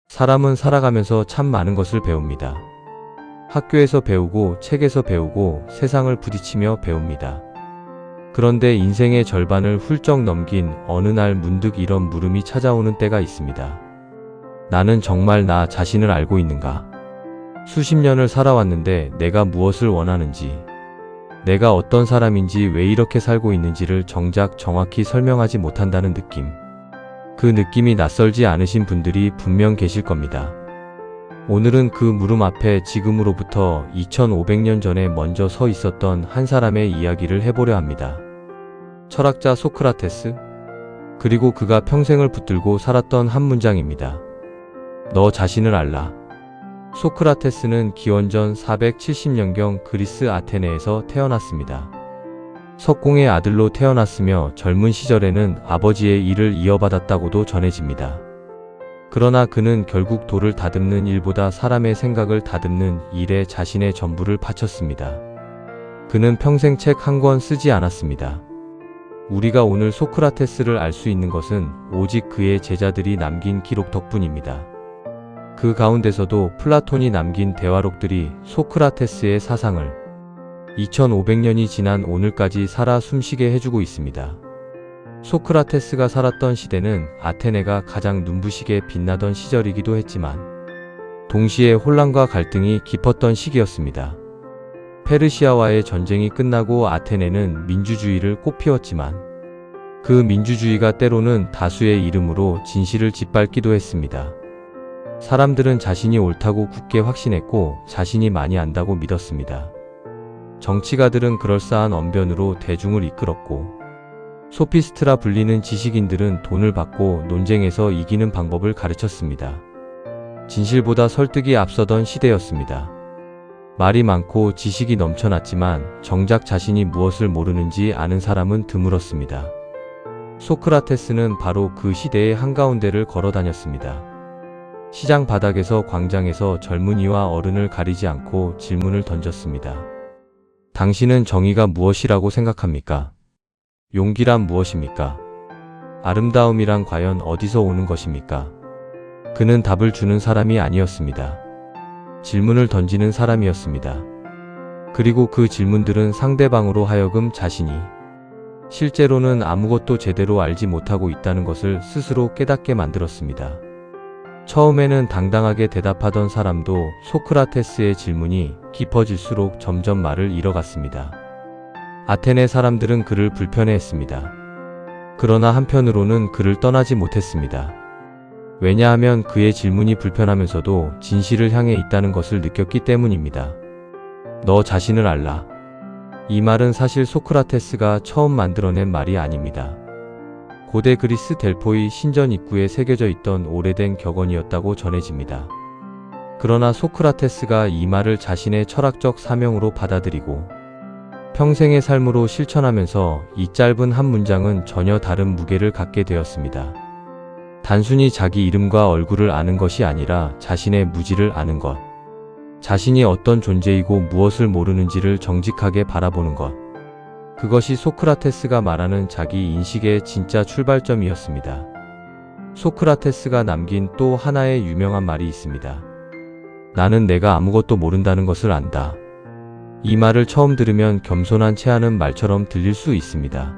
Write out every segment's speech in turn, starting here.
사람은 살아가면서 참 많은 것을 배웁니다. 학교에서 배우고 책에서 배우고 세상을 부딪히며 배웁니다. 그런데 인생의 절반을 훌쩍 넘긴 어느 날 문득 이런 물음이 찾아오는 때가 있습니다. 나는 정말 나 자신을 알고 있는가? 수십 년을 살아왔는데 내가 무엇을 원하는지, 내가 어떤 사람인지 왜 이렇게 살고 있는지를 정작 정확히 설명하지 못한다는 느낌. 그 느낌이 낯설지 않으신 분들이 분명 계실 겁니다. 오늘은 그 물음 앞에 지금으로부터 2500년 전에 먼저 서 있었던 한 사람의 이야기를 해보려 합니다. 철학자 소크라테스, 그리고 그가 평생을 붙들고 살았던 한 문장입니다. 너 자신을 알라. 소크라테스는 기원전 470년경 그리스 아테네에서 태어났습니다. 석공의 아들로 태어났으며 젊은 시절에는 아버지의 일을 이어받았다고도 전해집니다. 그러나 그는 결국 돌을 다듬는 일보다 사람의 생각을 다듬는 일에 자신의 전부를 바쳤습니다. 그는 평생 책 한 권 쓰지 않았습니다. 우리가 오늘 소크라테스를 알 수 있는 것은 오직 그의 제자들이 남긴 기록 덕분입니다. 그 가운데서도 플라톤이 남긴 대화록들이 소크라테스의 사상을 2500년이 지난 오늘까지 살아 숨쉬게 해주고 있습니다. 소크라테스가 살았던 시대는 아테네가 가장 눈부시게 빛나던 시절이기도 했지만 동시에 혼란과 갈등이 깊었던 시기였습니다. 페르시아와의 전쟁이 끝나고 아테네는 민주주의를 꽃피웠지만 그 민주주의가 때로는 다수의 이름으로 진실을 짓밟기도 했습니다. 사람들은 자신이 옳다고 굳게 확신했고 자신이 많이 안다고 믿었습니다. 정치가들은 그럴싸한 언변으로 대중을 이끌었고 소피스트라 불리는 지식인들은 돈을 받고 논쟁에서 이기는 방법을 가르쳤습니다. 진실보다 설득이 앞서던 시대였습니다. 말이 많고 지식이 넘쳐났지만 정작 자신이 무엇을 모르는지 아는 사람은 드물었습니다. 소크라테스는 바로 그 시대의 한가운데를 걸어 다녔습니다. 시장 바닥에서 광장에서 젊은이와 어른을 가리지 않고 질문을 던졌습니다. 당신은 정의가 무엇이라고 생각합니까? 용기란 무엇입니까? 아름다움이란 과연 어디서 오는 것입니까? 그는 답을 주는 사람이 아니었습니다. 질문을 던지는 사람이었습니다. 그리고 그 질문들은 상대방으로 하여금 자신이 실제로는 아무것도 제대로 알지 못하고 있다는 것을 스스로 깨닫게 만들었습니다. 처음에는 당당하게 대답하던 사람도 소크라테스의 질문이 깊어질수록 점점 말을 잃어갔습니다. 아테네 사람들은 그를 불편해했습니다. 그러나 한편으로는 그를 떠나지 못했습니다. 왜냐하면 그의 질문이 불편하면서도 진실을 향해 있다는 것을 느꼈기 때문입니다. 너 자신을 알라. 이 말은 사실 소크라테스가 처음 만들어낸 말이 아닙니다. 고대 그리스 델포이 신전 입구에 새겨져 있던 오래된 격언이었다고 전해집니다. 그러나 소크라테스가 이 말을 자신의 철학적 사명으로 받아들이고 평생의 삶으로 실천하면서 이 짧은 한 문장은 전혀 다른 무게를 갖게 되었습니다. 단순히 자기 이름과 얼굴을 아는 것이 아니라 자신의 무지를 아는 것, 자신이 어떤 존재이고 무엇을 모르는지를 정직하게 바라보는 것, 그것이 소크라테스가 말하는 자기 인식의 진짜 출발점이었습니다. 소크라테스가 남긴 또 하나의 유명한 말이 있습니다. 나는 내가 아무것도 모른다는 것을 안다. 이 말을 처음 들으면 겸손한 체하는 말처럼 들릴 수 있습니다.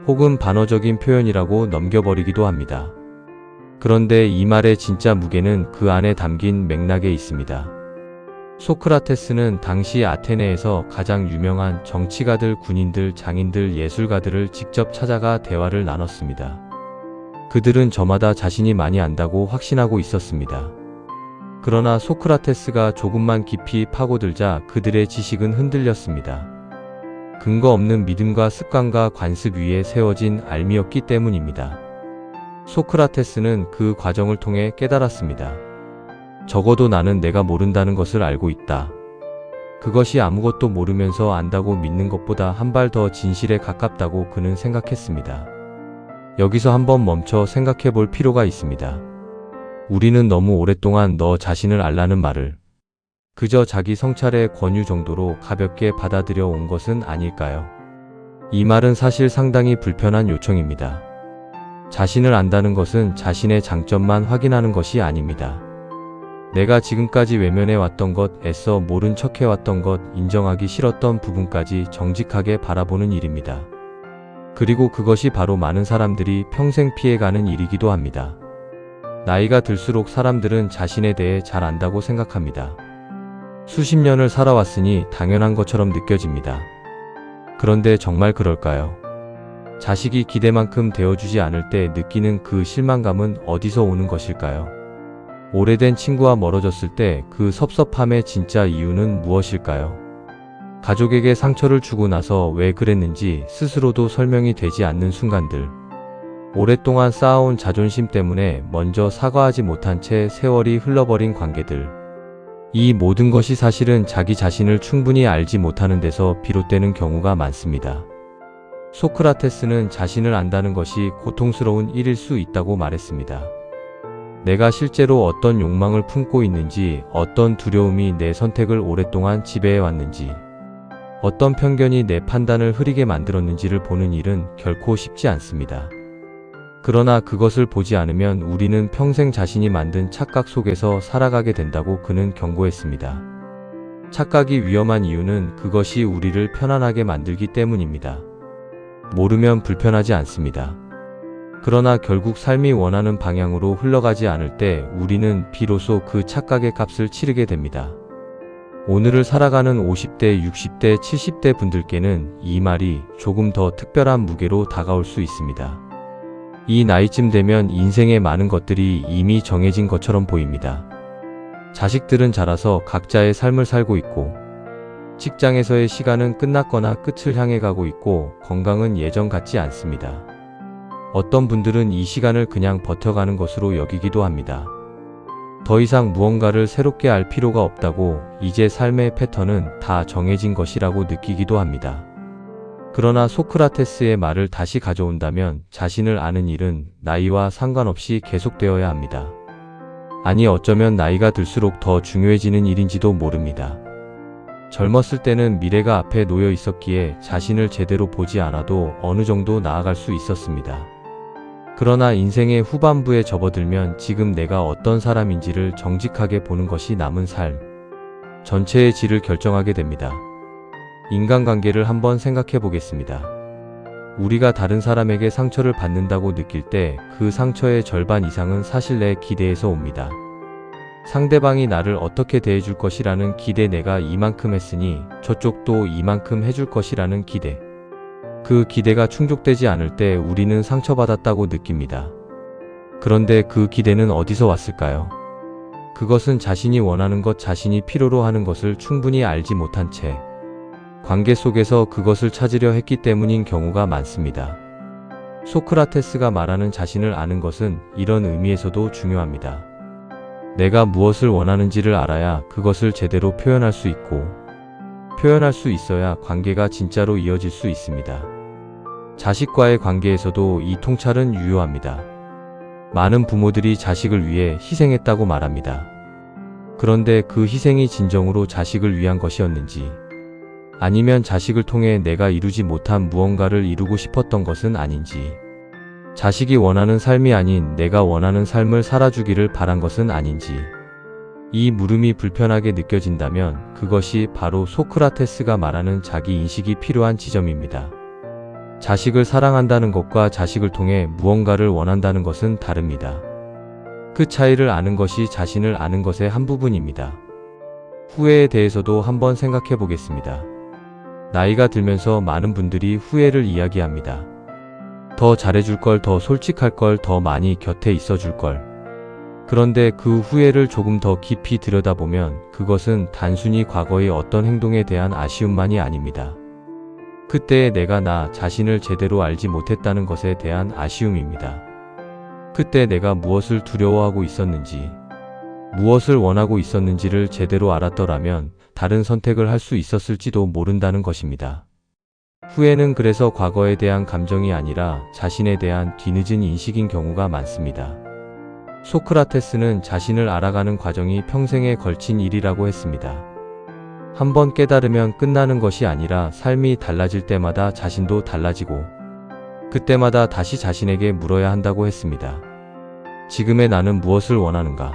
혹은 반어적인 표현이라고 넘겨버리기도 합니다. 그런데 이 말의 진짜 무게는 그 안에 담긴 맥락에 있습니다. 소크라테스는 당시 아테네에서 가장 유명한 정치가들, 군인들, 장인들, 예술가들을 직접 찾아가 대화를 나눴습니다. 그들은 저마다 자신이 많이 안다고 확신하고 있었습니다. 그러나 소크라테스가 조금만 깊이 파고들자 그들의 지식은 흔들렸습니다. 근거 없는 믿음과 습관과 관습 위에 세워진 알미였기 때문입니다. 소크라테스는 그 과정을 통해 깨달았습니다. 적어도 나는 내가 모른다는 것을 알고 있다. 그것이 아무것도 모르면서 안다고 믿는 것보다 한 발 더 진실에 가깝다고 그는 생각했습니다. 여기서 한번 멈춰 생각해 볼 필요가 있습니다. 우리는 너무 오랫동안 너 자신을 알라는 말을 그저 자기 성찰의 권유 정도로 가볍게 받아들여 온 것은 아닐까요? 이 말은 사실 상당히 불편한 요청입니다. 자신을 안다는 것은 자신의 장점만 확인하는 것이 아닙니다. 내가 지금까지 외면해 왔던 것, 애써 모른 척 해왔던 것, 인정하기 싫었던 부분까지 정직하게 바라보는 일입니다. 그리고 그것이 바로 많은 사람들이 평생 피해가는 일이기도 합니다. 나이가 들수록 사람들은 자신에 대해 잘 안다고 생각합니다. 수십 년을 살아왔으니 당연한 것처럼 느껴집니다. 그런데 정말 그럴까요? 자식이 기대만큼 되어주지 않을 때 느끼는 그 실망감은 어디서 오는 것일까요? 오래된 친구와 멀어졌을 때 그 섭섭함의 진짜 이유는 무엇일까요? 가족에게 상처를 주고 나서 왜 그랬는지 스스로도 설명이 되지 않는 순간들. 오랫동안 쌓아온 자존심 때문에 먼저 사과하지 못한 채 세월이 흘러버린 관계들. 이 모든 것이 사실은 자기 자신을 충분히 알지 못하는 데서 비롯되는 경우가 많습니다. 소크라테스는 자신을 안다는 것이 고통스러운 일일 수 있다고 말했습니다. 내가 실제로 어떤 욕망을 품고 있는지, 어떤 두려움이 내 선택을 오랫동안 지배해왔는지, 어떤 편견이 내 판단을 흐리게 만들었는지를 보는 일은 결코 쉽지 않습니다. 그러나 그것을 보지 않으면 우리는 평생 자신이 만든 착각 속에서 살아가게 된다고 그는 경고했습니다. 착각이 위험한 이유는 그것이 우리를 편안하게 만들기 때문입니다. 모르면 불편하지 않습니다. 그러나 결국 삶이 원하는 방향으로 흘러가지 않을 때 우리는 비로소 그 착각의 값을 치르게 됩니다. 오늘을 살아가는 50대, 60대, 70대 분들께는 이 말이 조금 더 특별한 무게로 다가올 수 있습니다. 이 나이쯤 되면 인생의 많은 것들이 이미 정해진 것처럼 보입니다. 자식들은 자라서 각자의 삶을 살고 있고, 직장에서의 시간은 끝났거나 끝을 향해 가고 있고, 건강은 예전 같지 않습니다. 어떤 분들은 이 시간을 그냥 버텨가는 것으로 여기기도 합니다. 더 이상 무언가를 새롭게 알 필요가 없다고, 이제 삶의 패턴은 다 정해진 것이라고 느끼기도 합니다. 그러나 소크라테스의 말을 다시 가져온다면 자신을 아는 일은 나이와 상관없이 계속되어야 합니다. 아니, 어쩌면 나이가 들수록 더 중요해지는 일인지도 모릅니다. 젊었을 때는 미래가 앞에 놓여 있었기에 자신을 제대로 보지 않아도 어느 정도 나아갈 수 있었습니다. 그러나 인생의 후반부에 접어들면 지금 내가 어떤 사람인지를 정직하게 보는 것이 남은 삶 전체의 질을 결정하게 됩니다. 인간관계를 한번 생각해 보겠습니다. 우리가 다른 사람에게 상처를 받는다고 느낄 때 그 상처의 절반 이상은 사실 내 기대에서 옵니다. 상대방이 나를 어떻게 대해줄 것이라는 기대, 내가 이만큼 했으니 저쪽도 이만큼 해줄 것이라는 기대. 그 기대가 충족되지 않을 때 우리는 상처받았다고 느낍니다. 그런데 그 기대는 어디서 왔을까요? 그것은 자신이 원하는 것, 자신이 필요로 하는 것을 충분히 알지 못한 채 관계 속에서 그것을 찾으려 했기 때문인 경우가 많습니다. 소크라테스가 말하는 자신을 아는 것은 이런 의미에서도 중요합니다. 내가 무엇을 원하는지를 알아야 그것을 제대로 표현할 수 있고, 표현할 수 있어야 관계가 진짜로 이어질 수 있습니다. 자식과의 관계에서도 이 통찰은 유효합니다. 많은 부모들이 자식을 위해 희생했다고 말합니다. 그런데 그 희생이 진정으로 자식을 위한 것이었는지, 아니면 자식을 통해 내가 이루지 못한 무언가를 이루고 싶었던 것은 아닌지, 자식이 원하는 삶이 아닌 내가 원하는 삶을 살아주기를 바란 것은 아닌지, 이 물음이 불편하게 느껴진다면 그것이 바로 소크라테스가 말하는 자기 인식이 필요한 지점입니다. 자식을 사랑한다는 것과 자식을 통해 무언가를 원한다는 것은 다릅니다. 그 차이를 아는 것이 자신을 아는 것의 한 부분입니다. 후회에 대해서도 한번 생각해 보겠습니다. 나이가 들면서 많은 분들이 후회를 이야기합니다. 더 잘해줄 걸, 더 솔직할 걸, 더 많이 곁에 있어줄 걸. 그런데 그 후회를 조금 더 깊이 들여다보면 그것은 단순히 과거의 어떤 행동에 대한 아쉬움만이 아닙니다. 그때의 내가 나 자신을 제대로 알지 못했다는 것에 대한 아쉬움입니다. 그때 내가 무엇을 두려워하고 있었는지, 무엇을 원하고 있었는지를 제대로 알았더라면 다른 선택을 할 수 있었을지도 모른다는 것입니다. 후회는 그래서 과거에 대한 감정이 아니라 자신에 대한 뒤늦은 인식인 경우가 많습니다. 소크라테스는 자신을 알아가는 과정이 평생에 걸친 일이라고 했습니다. 한번 깨달으면 끝나는 것이 아니라 삶이 달라질 때마다 자신도 달라지고, 그때마다 다시 자신에게 물어야 한다고 했습니다. 지금의 나는 무엇을 원하는가?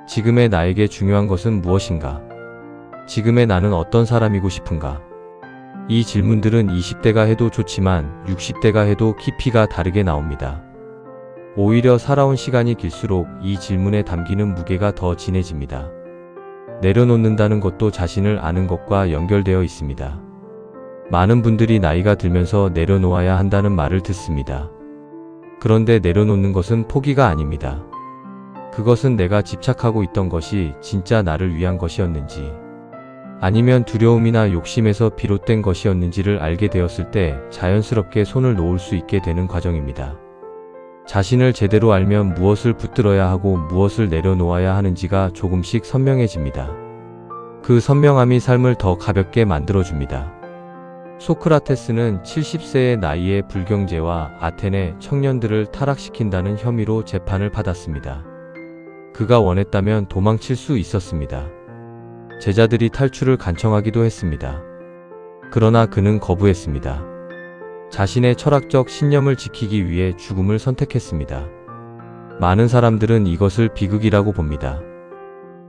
지금의 나에게 중요한 것은 무엇인가? 지금의 나는 어떤 사람이고 싶은가? 이 질문들은 20대가 해도 좋지만 60대가 해도 깊이가 다르게 나옵니다. 오히려 살아온 시간이 길수록 이 질문에 담기는 무게가 더 진해집니다. 내려놓는다는 것도 자신을 아는 것과 연결되어 있습니다. 많은 분들이 나이가 들면서 내려놓아야 한다는 말을 듣습니다. 그런데 내려놓는 것은 포기가 아닙니다. 그것은 내가 집착하고 있던 것이 진짜 나를 위한 것이었는지, 아니면 두려움이나 욕심에서 비롯된 것이었는지를 알게 되었을 때 자연스럽게 손을 놓을 수 있게 되는 과정입니다. 자신을 제대로 알면 무엇을 붙들어야 하고 무엇을 내려놓아야 하는지가 조금씩 선명해집니다. 그 선명함이 삶을 더 가볍게 만들어줍니다. 소크라테스는 70세의 나이에 불경제와 아테네 청년들을 타락시킨다는 혐의로 재판을 받았습니다. 그가 원했다면 도망칠 수 있었습니다. 제자들이 탈출을 간청하기도 했습니다. 그러나 그는 거부했습니다. 자신의 철학적 신념을 지키기 위해 죽음을 선택했습니다. 많은 사람들은 이것을 비극이라고 봅니다.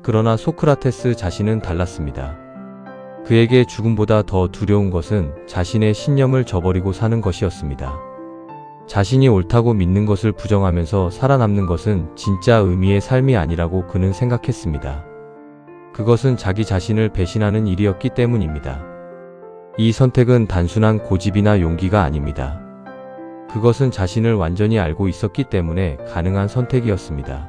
그러나 소크라테스 자신은 달랐습니다. 그에게 죽음보다 더 두려운 것은 자신의 신념을 저버리고 사는 것이었습니다. 자신이 옳다고 믿는 것을 부정하면서 살아남는 것은 진짜 의미의 삶이 아니라고 그는 생각했습니다. 그것은 자기 자신을 배신하는 일이었기 때문입니다. 이 선택은 단순한 고집이나 용기가 아닙니다. 그것은 자신을 완전히 알고 있었기 때문에 가능한 선택이었습니다.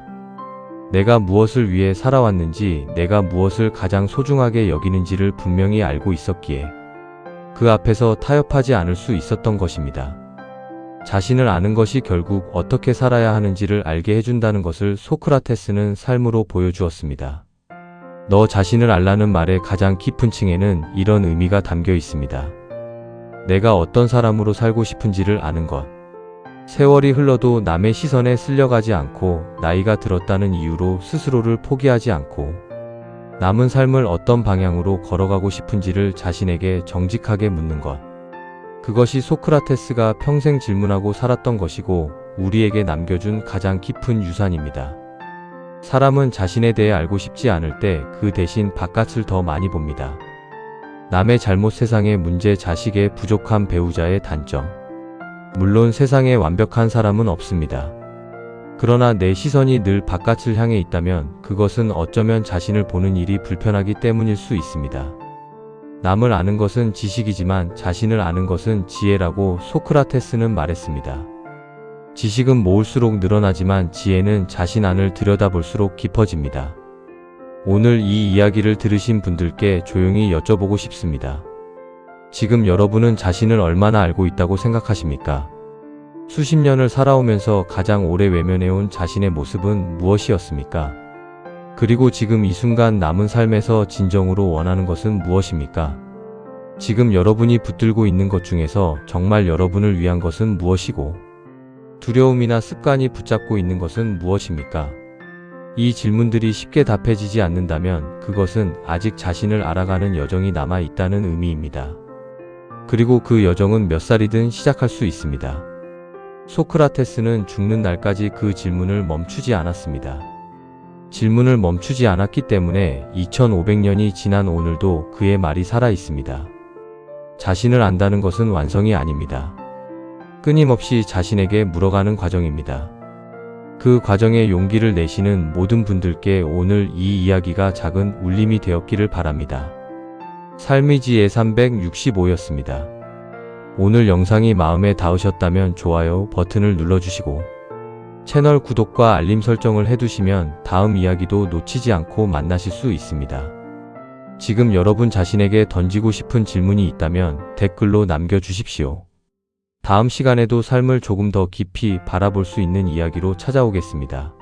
내가 무엇을 위해 살아왔는지, 내가 무엇을 가장 소중하게 여기는지를 분명히 알고 있었기에 그 앞에서 타협하지 않을 수 있었던 것입니다. 자신을 아는 것이 결국 어떻게 살아야 하는지를 알게 해준다는 것을 소크라테스는 삶으로 보여주었습니다. 너 자신을 알라는 말의 가장 깊은 층에는 이런 의미가 담겨 있습니다. 내가 어떤 사람으로 살고 싶은지를 아는 것. 세월이 흘러도 남의 시선에 쓸려가지 않고, 나이가 들었다는 이유로 스스로를 포기하지 않고, 남은 삶을 어떤 방향으로 걸어가고 싶은지를 자신에게 정직하게 묻는 것. 그것이 소크라테스가 평생 질문하고 살았던 것이고 우리에게 남겨준 가장 깊은 유산입니다. 사람은 자신에 대해 알고 싶지 않을 때 그 대신 바깥을 더 많이 봅니다. 남의 잘못, 세상의 문제, 자식의 부족함, 배우자의 단점. 물론 세상에 완벽한 사람은 없습니다. 그러나 내 시선이 늘 바깥을 향해 있다면 그것은 어쩌면 자신을 보는 일이 불편하기 때문일 수 있습니다. 남을 아는 것은 지식이지만 자신을 아는 것은 지혜라고 소크라테스는 말했습니다. 지식은 모을수록 늘어나지만 지혜는 자신 안을 들여다볼수록 깊어집니다. 오늘 이 이야기를 들으신 분들께 조용히 여쭤보고 싶습니다. 지금 여러분은 자신을 얼마나 알고 있다고 생각하십니까? 수십 년을 살아오면서 가장 오래 외면해온 자신의 모습은 무엇이었습니까? 그리고 지금 이 순간 남은 삶에서 진정으로 원하는 것은 무엇입니까? 지금 여러분이 붙들고 있는 것 중에서 정말 여러분을 위한 것은 무엇이고, 두려움이나 습관이 붙잡고 있는 것은 무엇입니까? 이 질문들이 쉽게 답해지지 않는다면 그것은 아직 자신을 알아가는 여정이 남아 있다는 의미입니다. 그리고 그 여정은 몇 살이든 시작할 수 있습니다. 소크라테스는 죽는 날까지 그 질문을 멈추지 않았습니다. 질문을 멈추지 않았기 때문에 2500년이 지난 오늘도 그의 말이 살아 있습니다. 자신을 안다는 것은 완성이 아닙니다. 끊임없이 자신에게 물어가는 과정입니다. 그 과정에 용기를 내시는 모든 분들께 오늘 이 이야기가 작은 울림이 되었기를 바랍니다. 삶의 지혜 365였습니다. 오늘 영상이 마음에 닿으셨다면 좋아요 버튼을 눌러주시고 채널 구독과 알림 설정을 해두시면 다음 이야기도 놓치지 않고 만나실 수 있습니다. 지금 여러분 자신에게 던지고 싶은 질문이 있다면 댓글로 남겨주십시오. 다음 시간에도 삶을 조금 더 깊이 바라볼 수 있는 이야기로 찾아오겠습니다.